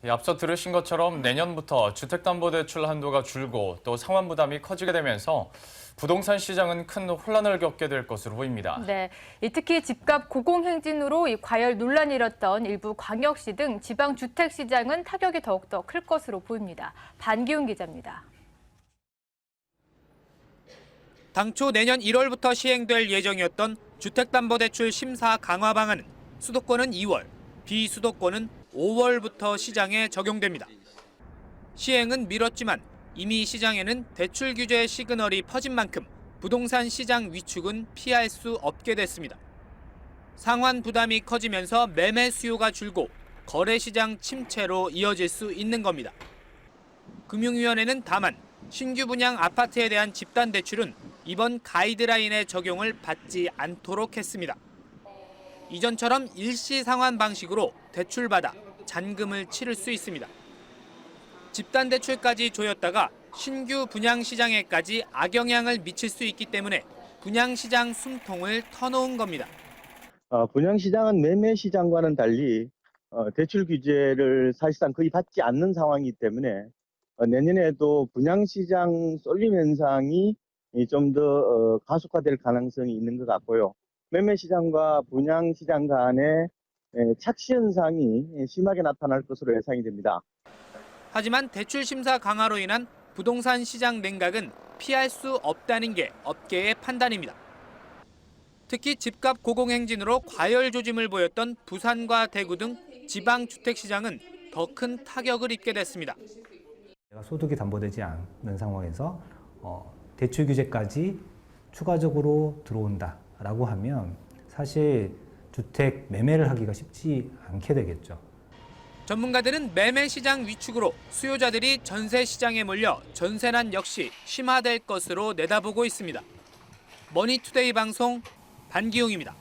앞서 들으신 것처럼 내년부터 주택담보대출 한도가 줄고 또 상환 부담이 커지게 되면서 부동산 시장은 큰 혼란을 겪게 될 것으로 보입니다. 네, 특히 집값 고공행진으로 과열 논란이 일었던 일부 광역시 등 지방 주택 시장은 타격이 더욱더 클 것으로 보입니다. 반기훈 기자입니다. 당초 내년 1월부터 시행될 예정이었던 주택담보대출 심사 강화 방안은 수도권은 2월, 비수도권은 5월부터 시장에 적용됩니다. 시행은 미뤘지만 이미 시장에는 대출 규제 시그널이 퍼진 만큼 부동산 시장 위축은 피할 수 없게 됐습니다. 상환 부담이 커지면서 매매 수요가 줄고 거래 시장 침체로 이어질 수 있는 겁니다. 금융위원회는 다만 신규 분양 아파트에 대한 집단 대출은 이번 가이드라인의 적용을 받지 않도록 했습니다. 이전처럼 일시 상환 방식으로 대출받아 잔금을 치를 수 있습니다. 집단 대출까지 조였다가 신규 분양 시장에까지 악영향을 미칠 수 있기 때문에 분양 시장 숨통을 터놓은 겁니다. 분양 시장은 매매 시장과는 달리 대출 규제를 사실상 거의 받지 않는 상황이기 때문에 내년에도 분양 시장 쏠림 현상이 좀 더 가속화될 가능성이 있는 것 같고요. 매매 시장과 분양 시장 간의 착시 현상이 심하게 나타날 것으로 예상이 됩니다. 하지만 대출 심사 강화로 인한 부동산 시장 냉각은 피할 수 없다는 게 업계의 판단입니다. 특히 집값 고공행진으로 과열 조짐을 보였던 부산과 대구 등 지방 주택 시장은 더 큰 타격을 입게 됐습니다. 소득이 담보되지 않는 상황에서 대출 규제까지 추가적으로 들어온다라고 하면 사실 주택 매매를 하기가 쉽지 않게 되겠죠. 전문가들은 매매 시장 위축으로 수요자들이 전세 시장에 몰려 전세난 역시 심화될 것으로 내다보고 있습니다. 머니투데이 방송 반기웅입니다.